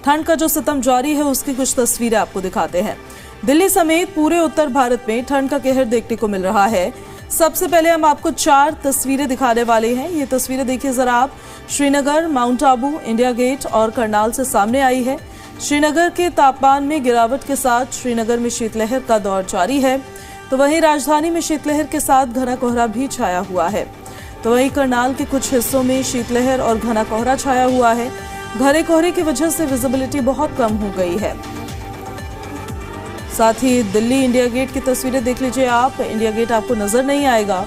ठंड का जो सितम जारी है उसकी कुछ तस्वीरें आपको दिखाते हैं। दिल्ली समेत पूरे उत्तर भारत में ठंड का कहर देखने को मिल रहा है। सबसे पहले हम आपको 4 तस्वीरें दिखाने वाले हैं। ये तस्वीरें देखिए जरा आप। Srinagar, Mount Abu, India Gate और करनाल से सामने आई है। श्रीनगर के तापमान में गिरावट के साथ श्रीनगर में शीतलहर का दौर जारी है, तो वहीं राजधानी में शीतलहर के साथ घना कोहरा भी छाया हुआ है। तो वहीं करनाल के कुछ हिस्सों में शीतलहर और घना कोहरा छाया हुआ है। घने कोहरे की वजह से विजिबिलिटी बहुत कम हो गई है। साथ ही दिल्ली इंडिया गेट की तस्वीरें देख लीजिए आप। इंडिया गेट आपको नजर नहीं आएगा,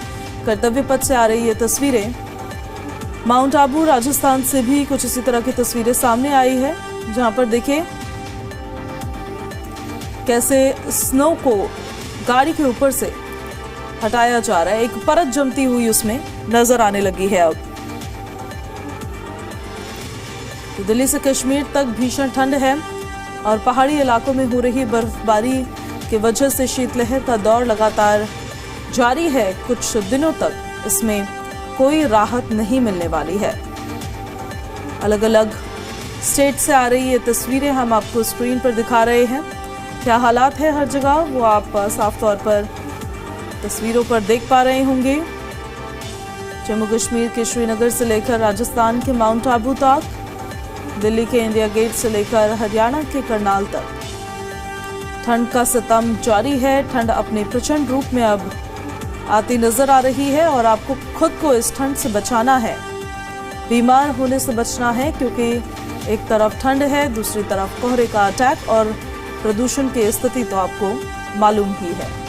कर्तव्य पथ से आ रही ये तस्वीरें। माउंट आबू राजस्थान से भी कुछ इसी तरह की तस्वीरें सामने आई है, जहां पर देखिए कैसे स्नो को गाड़ी के ऊपर से हटाया जा रहा है। एक परत जमती हुई उसमें नजर आने लगी है अब। तो दिल्ली से कश्मीर तक भीषण ठंड है और पहाड़ी इलाकों में हो रही बर्फबारी की वजह से शीतलहर का दौर लगातार जारी है। कुछ दिनों तक इसमें कोई राहत नहीं मिलने वाली है। अलग अलग स्टेट से आ रही ये तस्वीरें हम आपको स्क्रीन पर दिखा रहे हैं। क्या हालात है हर जगह वो आप साफ तौर पर तस्वीरों पर देख पा रहे होंगे। जम्मू कश्मीर के श्रीनगर से लेकर राजस्थान के माउंट आबू तक, दिल्ली के इंडिया गेट से लेकर हरियाणा के करनाल तक ठंड का सितम जारी है। ठंड अपने प्रचंड रूप में अब आती नजर आ रही है और आपको खुद को इस ठंड से बचाना है, बीमार होने से बचना है, क्योंकि एक तरफ ठंड है, दूसरी तरफ कोहरे का अटैक और प्रदूषण की स्थिति तो आपको मालूम ही है।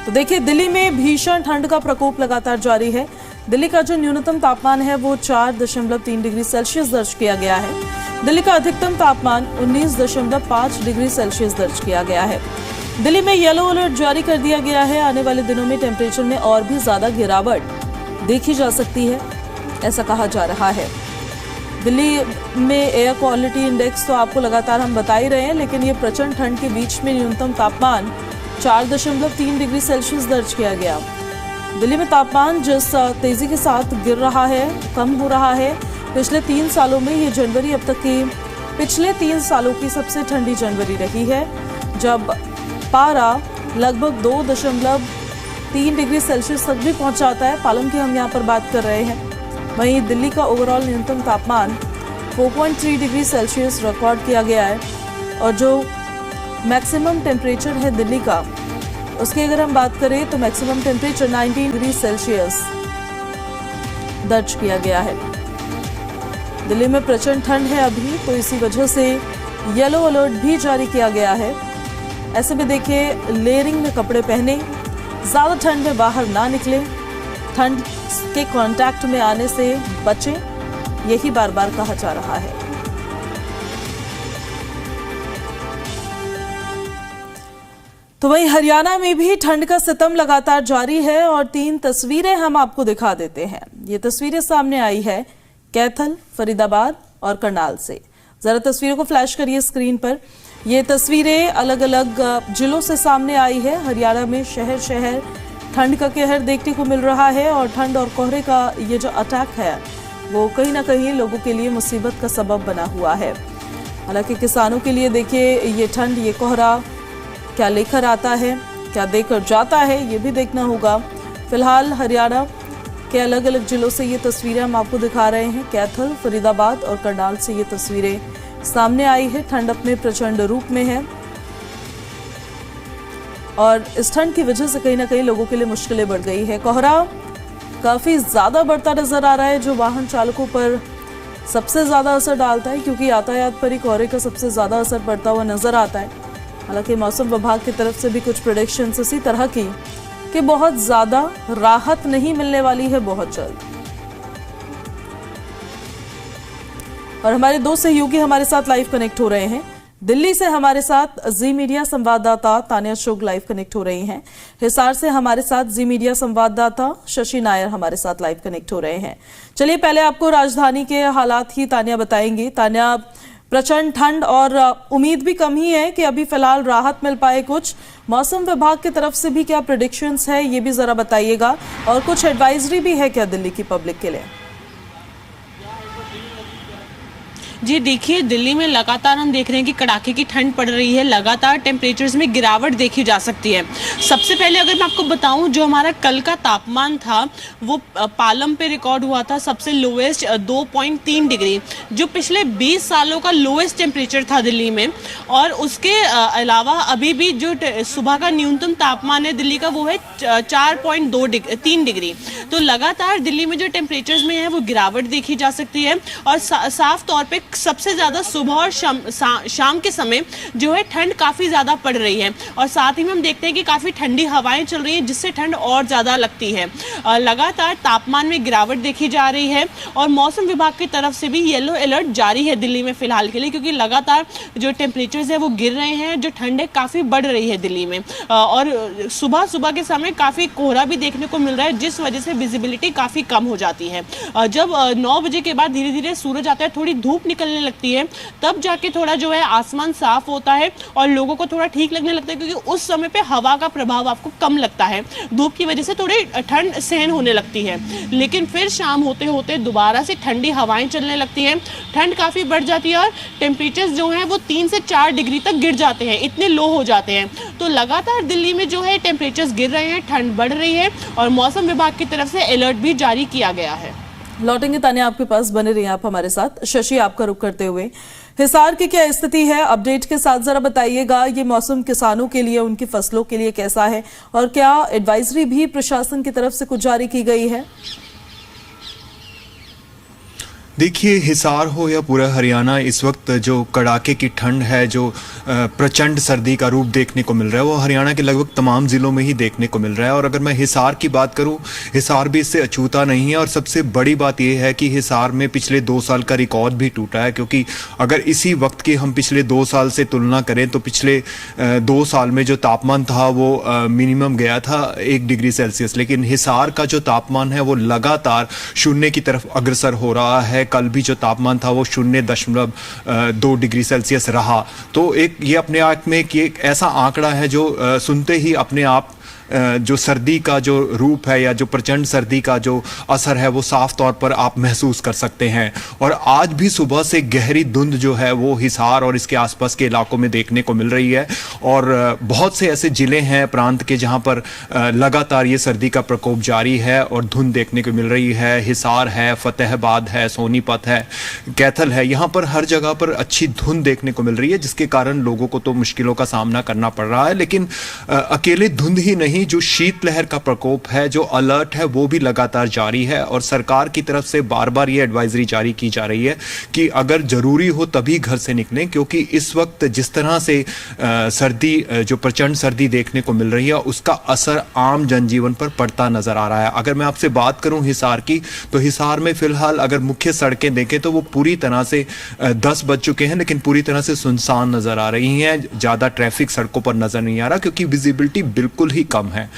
तो देखिए दिल्ली में भीषण ठंड का प्रकोप लगातार जारी है। दिल्ली का जो न्यूनतम तापमान है वो 4.3 डिग्री सेल्सियस दर्ज किया गया है। दिल्ली का अधिकतम तापमान 19.5 डिग्री सेल्सियस दर्ज किया गया है। दिल्ली में येलो अलर्ट जारी कर दिया गया है। आने वाले दिनों में टेम्परेचर में और भी ज्यादा गिरावट देखी जा सकती है, ऐसा कहा जा रहा है। दिल्ली में एयर क्वालिटी इंडेक्स तो आपको लगातार हम बता ही रहे हैं, लेकिन ये प्रचंड ठंड के बीच में न्यूनतम तापमान 4.3 डिग्री सेल्सियस दर्ज किया गया। दिल्ली में तापमान जिस तेजी के साथ गिर रहा है, कम हो रहा है, पिछले 3 सालों में ये जनवरी अब तक की पिछले 3 सालों की सबसे ठंडी जनवरी रही है, जब पारा लगभग 2.3 डिग्री सेल्सियस तक भी पहुंच जाता है। पालम की हम यहाँ पर बात कर रहे हैं। वहीं दिल्ली का ओवरऑल न्यूनतम तापमान 4.3 डिग्री सेल्सियस रिकॉर्ड किया गया है और जो मैक्सिमम टेम्परेचर है दिल्ली का, उसकी अगर हम बात करें तो मैक्सिमम टेम्परेचर 19 डिग्री सेल्सियस दर्ज किया गया है। दिल्ली में प्रचंड ठंड है अभी, तो इसी वजह से येलो अलर्ट भी जारी किया गया है। ऐसे में देखिए लेयरिंग में कपड़े पहने, ज्यादा ठंड में बाहर ना निकले, ठंड के कांटेक्ट में आने से बचें, यही बार बार कहा जा रहा है। तो वहीं हरियाणा में भी ठंड का सितम लगातार जारी है और 3 तस्वीरें हम आपको दिखा देते हैं। ये तस्वीरें सामने आई है कैथल, फरीदाबाद और करनाल से। जरा तस्वीरों को फ्लैश करिए स्क्रीन पर। ये तस्वीरें अलग अलग जिलों से सामने आई है। हरियाणा में शहर शहर ठंड का कहर देखने को मिल रहा है और ठंड और कोहरे का ये जो अटैक है वो कहीं ना कहीं लोगों के लिए मुसीबत का सबब बना हुआ है। हालांकि किसानों के लिए देखिए ये ठंड, ये कोहरा क्या लेकर आता है, क्या देकर जाता है, ये भी देखना होगा। फिलहाल हरियाणा के अलग अलग जिलों से ये तस्वीरें हम आपको दिखा रहे हैं। कैथल, फरीदाबाद और करनाल से ये तस्वीरें सामने आई है। ठंड अपने प्रचंड रूप में है और इस ठंड की वजह से कहीं ना कहीं लोगों के लिए मुश्किलें बढ़ गई है। कोहरा काफी ज्यादा बढ़ता नजर आ रहा है, जो वाहन चालकों पर सबसे ज्यादा असर डालता है, क्योंकि यातायात पर ही कोहरे का सबसे ज्यादा असर पड़ता हुआ नजर आता है। हालांकि मौसम विभाग की तरफ से भी कुछ प्रेडिक्शंस इसी तरह की कि बहुत ज्यादा राहत नहीं मिलने वाली है बहुत जल्द। और हमारे 2 सहयोगी हमारे साथ लाइव कनेक्ट हो रहे हैं। दिल्ली से हमारे साथ जी मीडिया संवाददाता तान्या शुक्ल लाइव कनेक्ट हो रही हैं। हिसार से हमारे साथ जी मीडिया संवाददाता शशि नायर हमारे साथ लाइव कनेक्ट हो रहे हैं। चलिए पहले आपको राजधानी के हालात ही तान्या बताएंगी। तान्या, प्रचंड ठंड और उम्मीद भी कम ही है कि अभी फिलहाल राहत मिल पाए कुछ। मौसम विभाग की तरफ से भी क्या प्रेडिक्शंस है ये भी जरा बताइएगा, और कुछ एडवाइजरी भी है क्या दिल्ली की पब्लिक के लिए? जी देखिए, दिल्ली में लगातार हम देख रहे हैं कि कड़ाके की ठंड पड़ रही है। लगातार टेम्परेचर्स में गिरावट देखी जा सकती है। सबसे पहले अगर मैं आपको बताऊं, जो हमारा कल का तापमान था वो पालम पे रिकॉर्ड हुआ था सबसे लोएस्ट 2.3 डिग्री, जो पिछले 20 सालों का लोएस्ट टेम्परेचर था दिल्ली में। और उसके अलावा अभी भी जो सुबह का न्यूनतम तापमान है दिल्ली का वो है 4.3 डिग्री। तो लगातार दिल्ली में जो टेम्परेचर्स में है वो गिरावट देखी जा सकती है। और साफ तौर पे सबसे ज़्यादा सुबह और शाम के समय जो है ठंड काफ़ी ज़्यादा पड़ रही है। और साथ ही में हम देखते हैं कि काफ़ी ठंडी हवाएं चल रही हैं, जिससे ठंड और ज़्यादा लगती है। लगातार तापमान में गिरावट देखी जा रही है। और मौसम विभाग की तरफ से भी येलो अलर्ट जारी है दिल्ली में फ़िलहाल के लिए, क्योंकि लगातार जो टेम्परेचर्स है वो गिर रहे हैं, जो ठंड है काफ़ी बढ़ रही है दिल्ली में। और सुबह सुबह के समय काफ़ी कोहरा भी देखने को मिल रहा है, जिस वजह से विजिबिलिटी काफ़ी कम हो जाती है। जब 9 बजे के बाद धीरे धीरे सूरज आता है, थोड़ी धूप निकलने लगती है, तब जाके थोड़ा जो है आसमान साफ होता है और लोगों को थोड़ा ठीक लगने लगता है, क्योंकि उस समय पे हवा का प्रभाव आपको कम लगता है। धूप की वजह से थोड़ी ठंड सहन होने लगती है। लेकिन फिर शाम होते होते दोबारा से ठंडी हवाएं चलने लगती हैं, ठंड काफ़ी बढ़ जाती है और टेम्परेचर्स जो हैं वो 3 से 4 डिग्री तक गिर जाते हैं, इतने लो हो जाते हैं। तो लगातार दिल्ली में जो है टेम्परेचर्स गिर रहे हैं, ठंड बढ़ रही है और मौसम विभाग की तरफ से अलर्ट भी जारी किया गया है। लौटेंगे तान्या आपके पास, बने रहिए आप हमारे साथ। शशि, आपका रुख करते हुए हिसार की क्या स्थिति है, अपडेट के साथ जरा बताइएगा। ये मौसम किसानों के लिए, उनकी फसलों के लिए कैसा है, और क्या एडवाइजरी भी प्रशासन की तरफ से कुछ जारी की गई है? देखिए, हिसार हो या पूरा हरियाणा, इस वक्त जो कड़ाके की ठंड है, जो प्रचंड सर्दी का रूप देखने को मिल रहा है, वो हरियाणा के लगभग तमाम ज़िलों में ही देखने को मिल रहा है। और अगर मैं हिसार की बात करूं, हिसार भी इससे अछूता नहीं है। और सबसे बड़ी बात यह है कि हिसार में पिछले 2 साल का रिकॉर्ड भी टूटा है, क्योंकि अगर इसी वक्त की हम पिछले 2 साल से तुलना करें तो पिछले 2 साल में जो तापमान था वो मिनिमम गया था 1 डिग्री सेल्सियस, लेकिन हिसार का जो तापमान है वो लगातार शून्य की तरफ अग्रसर हो रहा है। कल भी जो तापमान था वो 0.2 डिग्री सेल्सियस रहा। तो ये अपने आप में कि एक ऐसा आंकड़ा है जो सुनते ही अपने आप जो सर्दी का जो रूप है या जो प्रचंड सर्दी का जो असर है वो साफ तौर पर आप महसूस कर सकते हैं। और आज भी सुबह से गहरी धुंध जो है वो हिसार और इसके आसपास के इलाकों में देखने को मिल रही है। और बहुत से ऐसे ज़िले हैं प्रांत के जहां पर लगातार ये सर्दी का प्रकोप जारी है और धुंध देखने को मिल रही है। हिसार है, फतेहाबाद है, सोनीपत है, कैथल है, यहाँ पर हर जगह पर अच्छी धुंध देखने को मिल रही है, जिसके कारण लोगों को तो मुश्किलों का सामना करना पड़ रहा है। लेकिन अकेले धुंध ही नहीं, जो शीतलहर का प्रकोप है, जो अलर्ट है, वो भी लगातार जारी है। और सरकार की तरफ से बार बार ये एडवाइजरी जारी की जा रही है कि अगर जरूरी हो तभी घर से निकलें, क्योंकि इस वक्त जिस तरह से सर्दी, जो प्रचंड सर्दी देखने को मिल रही है, उसका असर आम जनजीवन पर पड़ता नजर आ रहा है। अगर मैं आपसे बात करूं हिसार की, तो हिसार में फिलहाल अगर मुख्य सड़कें देखें तो वो पूरी तरह से 10 बज चुके हैं, लेकिन पूरी तरह से सुनसान नजर आ रही हैं। ज्यादा ट्रैफिक सड़कों पर नजर नहीं आ रहा, क्योंकि विजिबिलिटी बिल्कुल ही कम है।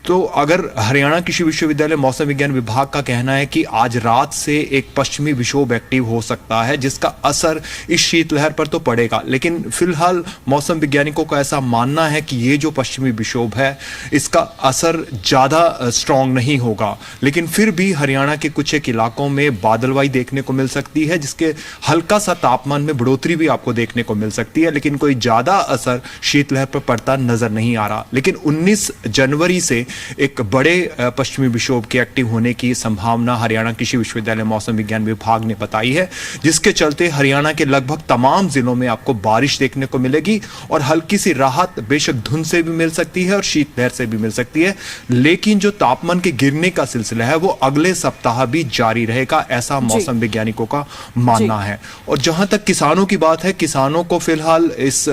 तो अगर हरियाणा कृषि विश्वविद्यालय मौसम विज्ञान विभाग का कहना है कि आज रात से एक पश्चिमी विक्षोभ एक्टिव हो सकता है, जिसका असर इस शीतलहर पर तो पड़ेगा, लेकिन फिलहाल मौसम वैज्ञानिकों का ऐसा मानना है कि ये जो पश्चिमी विक्षोभ है इसका असर ज़्यादा स्ट्रॉन्ग नहीं होगा। लेकिन फिर भी हरियाणा के कुछ एक इलाकों में बादलवाई देखने को मिल सकती है, जिसके हल्का सा तापमान में बढ़ोतरी भी आपको देखने को मिल सकती है, लेकिन कोई ज़्यादा असर शीतलहर पर पड़ता नजर नहीं आ रहा। लेकिन 19 जनवरी से एक बड़े पश्चिमी विक्षोभ के एक्टिव होने की संभावना हरियाणा कृषि विश्वविद्यालय मौसम विज्ञान विभाग ने बताई है, जिसके चलते हरियाणा के लगभग तमाम जिलों में आपको बारिश देखने को मिलेगी। और हल्की सी राहत बेशक धुंध से भी मिल सकती है और शीतलहर से भी मिल सकती है, लेकिन जो तापमान के गिरने का सिलसिला है वो अगले सप्ताह भी जारी रहेगा, ऐसा मौसम वैज्ञानिकों का मानना है। और जहां तक किसानों की बात है, किसानों को फिलहाल इस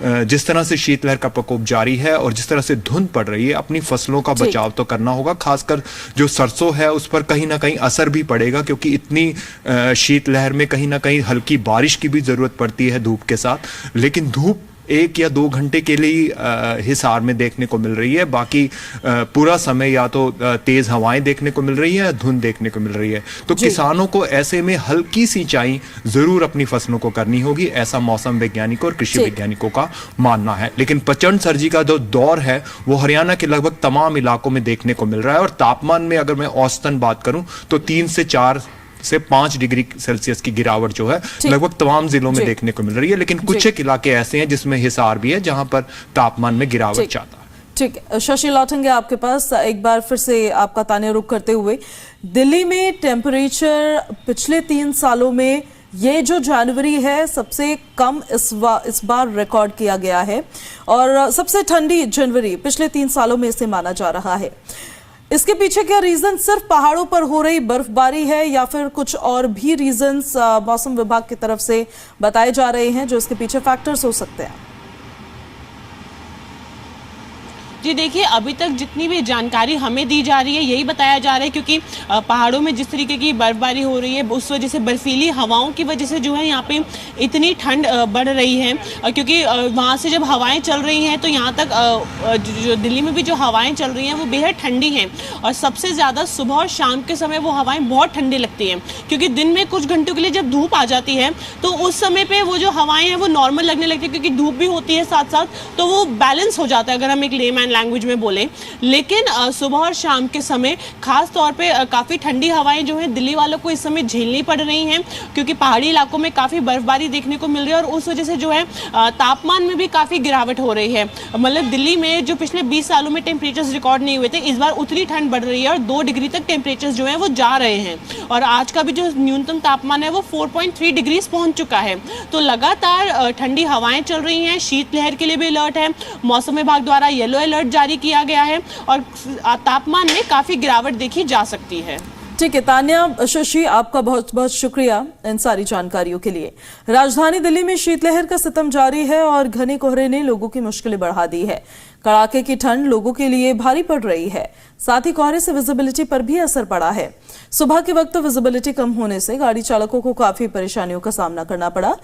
जिस तरह से शीतलहर का प्रकोप जारी है और जिस तरह से धुंध पड़ रही है, अपनी फसलों का बचाव तो करना होगा। खासकर जो सरसों है उस पर कहीं ना कहीं असर भी पड़ेगा, क्योंकि इतनी शीतलहर में कहीं ना कहीं हल्की बारिश की भी जरूरत पड़ती है धूप के साथ। लेकिन धूप 1 या 2 घंटे के लिए हिसार में देखने को मिल रही है। बाकी पूरा समय या तो तेज हवाएं देखने को मिल रही है या धुंध देखने को मिल रही है। तो किसानों को ऐसे में हल्की सिंचाई जरूर अपनी फसलों को करनी होगी, ऐसा मौसम वैज्ञानिकों और कृषि वैज्ञानिकों का मानना है। लेकिन प्रचंड सर्दी का जो दौर है वो हरियाणा के लगभग तमाम इलाकों में देखने को मिल रहा है। और तापमान में अगर मैं औसतन बात करूं तो 3 से 4 से 5 डिग्री सेल्सियस की गिरावट जो है लगभग तमाम जिलों में देखने को मिल रही है। लेकिन कुछ एक इलाके ऐसे हैं जिसमें हिसार भी है जहां पर तापमान में गिरावट ज्यादा है। ठीक है, शशि लौटेंगे आपके पास एक बार फिर से आपका ताने रुख करते हुए। दिल्ली में टेम्परेचर पिछले 3 सालों में ये जो जनवरी है सबसे कम इस बार रिकॉर्ड किया गया है और सबसे ठंडी जनवरी पिछले 3 सालों में इसे माना जा रहा है। इसके पीछे क्या रीजन सिर्फ पहाड़ों पर हो रही बर्फबारी है या फिर कुछ और भी रीजंस मौसम विभाग की तरफ से बताए जा रहे हैं जो इसके पीछे फैक्टर्स हो सकते हैं? जी देखिए, अभी तक जितनी भी जानकारी हमें दी जा रही है यही बताया जा रहा है, क्योंकि पहाड़ों में जिस तरीके की बर्फबारी हो रही है उस वजह से बर्फीली हवाओं की वजह से जो है यहाँ पे इतनी ठंड बढ़ रही है। क्योंकि वहाँ से जब हवाएं चल रही हैं तो यहाँ तक जो दिल्ली में भी जो हवाएं चल रही हैं वो बेहद ठंडी हैं और सबसे ज़्यादा सुबह और शाम के समय वो हवाएं बहुत ठंडी लगती हैं। क्योंकि दिन में कुछ घंटों के लिए जब धूप आ जाती है तो उस समय पर वो जो हवाएँ हैं वो नॉर्मल लगने लगती है, क्योंकि धूप भी होती है साथ साथ, तो वो बैलेंस हो जाता है अगर हम एक लेमैन लैंग्वेज में बोले। लेकिन सुबह और शाम के समय खास तौर पे काफ़ी ठंडी हवाएं जो हैं दिल्ली वालों को इस समय झेलनी पड़ रही हैं, क्योंकि पहाड़ी इलाकों में काफ़ी बर्फबारी देखने को मिल रही है और उस वजह से जो है तापमान में भी काफ़ी गिरावट हो रही है। मतलब दिल्ली में जो पिछले 20 सालों में टेम्परेचर्स रिकॉर्ड नहीं हुए थे, इस बार उतनी ठंड बढ़ रही है और 2 डिग्री तक टेम्परेचर्स जो है वो जा रहे हैं। और आज का भी जो न्यूनतम तापमान है वो 4.3 डिग्री पहुंच चुका है। तो लगातार ठंडी हवाएं चल रही हैं। शीतलहर के लिए भी अलर्ट है, मौसम विभाग द्वारा येलो अलर्ट जारी किया गया है और तापमान में काफी गिरावट देखी जा सकती है। ठीक है तान्या, शशि आपका बहुत बहुत शुक्रिया इन सारी जानकारियों के लिए। राजधानी दिल्ली में शीतलहर का सितम जारी है और घने कोहरे ने लोगों की मुश्किलें बढ़ा दी है। कड़ाके की ठंड लोगों के लिए भारी पड़ रही है, साथ ही कोहरे से विजिबिलिटी पर भी असर पड़ा है। सुबह के वक्त विजिबिलिटी कम होने से गाड़ी चालकों को काफी परेशानियों का सामना करना पड़ा।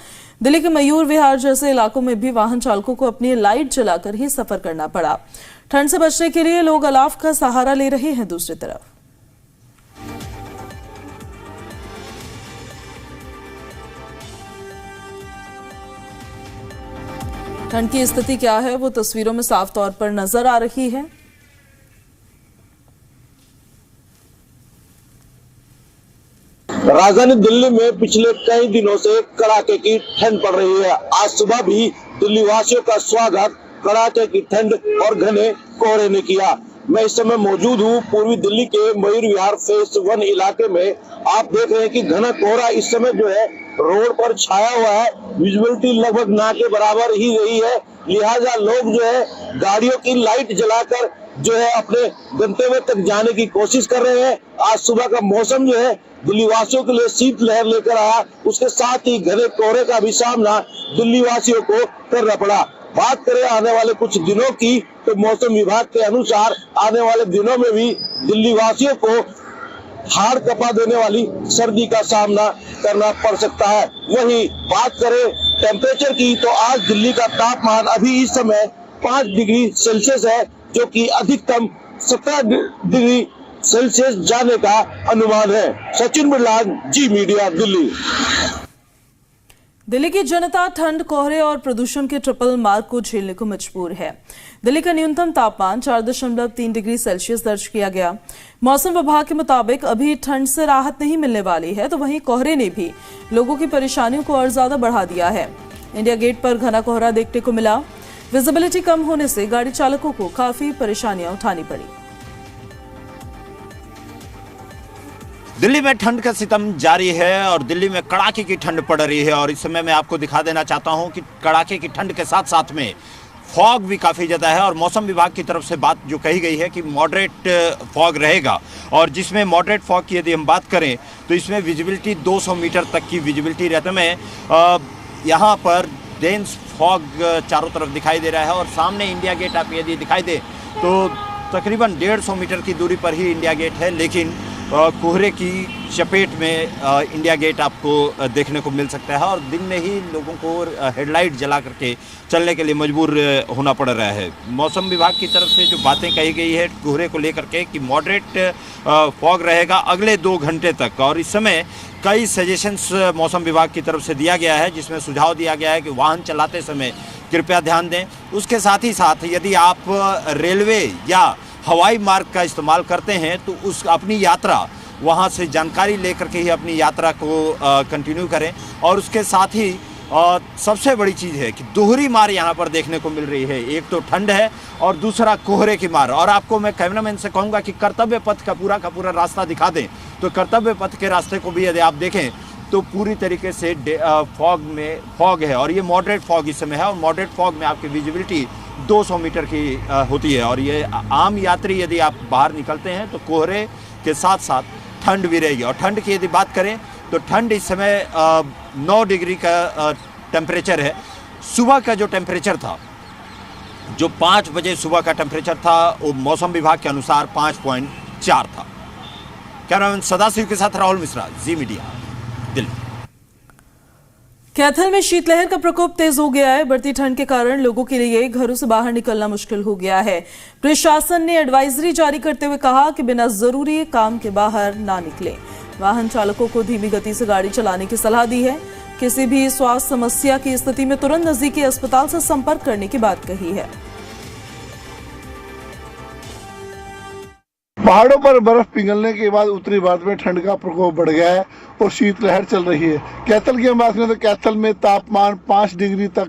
दिल्ली के मयूर विहार जैसे इलाकों में भी वाहन चालकों को अपनी लाइट जलाकर ही सफर करना पड़ा। ठंड से बचने के लिए लोग अलाव का सहारा ले रहे हैं। दूसरी तरफ ठंड की स्थिति क्या है वो तस्वीरों में साफ तौर पर नजर आ रही है। राजधानी दिल्ली में पिछले कई दिनों से कड़ाके की ठंड पड़ रही है। आज सुबह भी दिल्ली वासियों का स्वागत कड़ाके की ठंड और घने कोहरे ने किया। मैं इस समय मौजूद हूँ पूर्वी दिल्ली के मयूर विहार फेज 1 इलाके में। आप देख रहे हैं कि घना कोहरा इस समय जो है रोड पर छाया हुआ है। विजिबिलिटी लगभग ना के बराबर ही रही है, लिहाजा लोग जो है गाड़ियों की लाइट जलाकर जो है अपने गंतव्य तक जाने की कोशिश कर रहे हैं। आज सुबह का मौसम जो है दिल्ली वासियों के लिए शीतलहर लेकर आया, उसके साथ ही घने कोहरे का भी सामना दिल्ली वासियों को करना पड़ा। बात करें आने वाले कुछ दिनों की तो मौसम विभाग के अनुसार आने वाले दिनों में भी दिल्ली वासियों को हाड़ कपा देने वाली सर्दी का सामना करना पड़ सकता है। वहीं बात करें टेम्परेचर की तो आज दिल्ली का तापमान अभी इस समय 5 डिग्री सेल्सियस है, जो कि अधिकतम 17 डिग्री सेल्सियस जाने का अनुमान है। सचिन बिरलान, जी मीडिया, दिल्ली। दिल्ली की जनता ठंड, कोहरे और प्रदूषण के ट्रिपल मार को झेलने को मजबूर है। दिल्ली का न्यूनतम तापमान 4.3 डिग्री सेल्सियस दर्ज किया गया। मौसम विभाग के मुताबिक अभी ठंड से राहत नहीं मिलने वाली है, तो वहीं कोहरे ने भी लोगों की परेशानियों को और ज्यादा बढ़ा दिया है। इंडिया गेट पर घना कोहरा देखने को मिला। विजिबिलिटी कम होने से गाड़ी चालकों को काफी परेशानियां उठानी पड़ी। दिल्ली में ठंड का सितम जारी है और दिल्ली में कड़ाके की ठंड पड़ रही है। और इस समय मैं आपको दिखा देना चाहता हूं कि कड़ाके की ठंड के साथ साथ में फॉग भी काफ़ी ज़्यादा है। और मौसम विभाग की तरफ से बात जो कही गई है कि मॉडरेट फॉग रहेगा, और जिसमें मॉडरेट फॉग की यदि हम बात करें तो इसमें विजिबिलिटी 200 मीटर तक की विजिबिलिटी रहते में यहाँ पर डेंस फॉग चारों तरफ दिखाई दे रहा है। और सामने इंडिया गेट आप यदि दिखाई दे तो तकरीबन 150 मीटर की दूरी पर ही इंडिया गेट है, लेकिन कोहरे की चपेट में इंडिया गेट आपको देखने को मिल सकता है और दिन में ही लोगों को हेडलाइट जला करके चलने के लिए मजबूर होना पड़ रहा है। मौसम विभाग की तरफ से जो बातें कही गई है कोहरे को लेकर के कि मॉडरेट फॉग रहेगा अगले 2 घंटे तक, और इस समय कई सजेशंस मौसम विभाग की तरफ से दिया गया है जिसमें सुझाव दिया गया है कि वाहन चलाते समय कृपया ध्यान दें। उसके साथ ही साथ यदि आप रेलवे या हवाई मार्ग का इस्तेमाल करते हैं तो उस अपनी यात्रा वहां से जानकारी लेकर के ही अपनी यात्रा को कंटिन्यू करें। और उसके साथ ही सबसे बड़ी चीज़ है कि दोहरी मार यहाँ पर देखने को मिल रही है, एक तो ठंड है और दूसरा कोहरे की मार। और आपको मैं कैमरामैन से कहूँगा कि कर्तव्य पथ का पूरा रास्ता दिखा दें, तो कर्तव्य पथ के रास्ते को भी यदि आप देखें तो पूरी तरीके से फॉग है और ये मॉडरेट फॉग इस समय है और मॉडरेट फॉग में आपकी विजिबिलिटी 200 मीटर की होती है। और ये आम यात्री यदि आप बाहर निकलते हैं तो कोहरे के साथ साथ ठंड भी रहेगी। और ठंड की यदि बात करें तो ठंड इस समय 9 डिग्री का टेम्परेचर है। सुबह का जो टेम्परेचर था, जो 5 बजे सुबह का टेम्परेचर था, वो मौसम विभाग के अनुसार 5.4 था। कैमरामैन सदाशिव के साथ राहुल मिश्रा, जी मीडिया, दिल्ली। कैथल में शीतलहर का प्रकोप तेज हो गया है। बढ़ती ठंड के कारण लोगों के लिए घरों से बाहर निकलना मुश्किल हो गया है। प्रशासन ने एडवाइजरी जारी करते हुए कहा कि बिना जरूरी काम के बाहर ना निकलें। वाहन चालकों को धीमी गति से गाड़ी चलाने की सलाह दी है। किसी भी स्वास्थ्य समस्या की स्थिति में तुरंत नजदीकी अस्पताल से संपर्क करने की बात कही है। पहाड़ों पर बर्फ पिघलने के बाद उत्तरी भारत में ठंड का प्रकोप बढ़ गया है और शीतलहर चल रही है। कैथल की हम बात करें तो कैथल में तापमान 5 डिग्री तक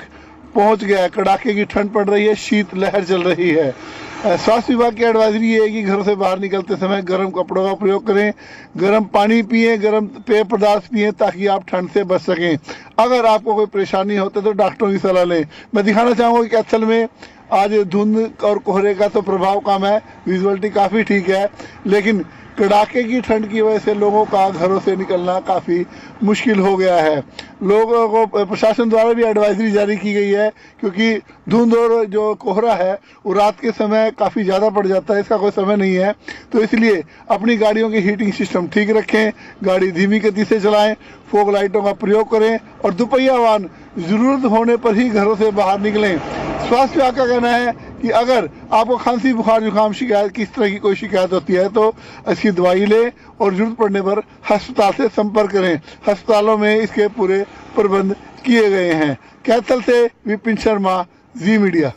पहुंच गया है। कड़ाके की ठंड पड़ रही है, शीतलहर चल रही है। स्वास्थ्य विभाग की एडवाइजरी ये है कि घरों से बाहर निकलते समय गर्म कपड़ों का प्रयोग करें, गर्म पानी पिएं, गर्म पेय पदार्थ पिएं ताकि आप ठंड से बच सकें। अगर आपको कोई परेशानी होती है तो डॉक्टरों की सलाह लें। मैं दिखाना चाहूँगा कि कैथल में आज धुंध और कोहरे का तो प्रभाव कम है, विजुअलिटी काफ़ी ठीक है, लेकिन कड़ाके की ठंड की वजह से लोगों का घरों से निकलना काफ़ी मुश्किल हो गया है। लोगों को प्रशासन द्वारा भी एडवाइजरी जारी की गई है क्योंकि धुंध और जो कोहरा है वो रात के समय काफ़ी ज़्यादा पड़ जाता है, इसका कोई समय नहीं है। तो इसलिए अपनी गाड़ियों की हीटिंग सिस्टम ठीक रखें, गाड़ी धीमी गति से चलाएं, फॉग लाइटों का प्रयोग करें और दुपहिया वाहन ज़रूरत होने पर ही घरों से बाहर निकलें। स्वास्थ्य विभाग का कहना है कि अगर आपको खांसी, बुखार, जुकाम शिकायत किस तरह की कोई शिकायत होती है तो इसकी दवाई लें और जरूरत पड़ने पर अस्पताल से संपर्क करें। अस्पतालों में इसके पूरे प्रबंध किए गए हैं। कैथल से विपिन शर्मा, जी मीडिया।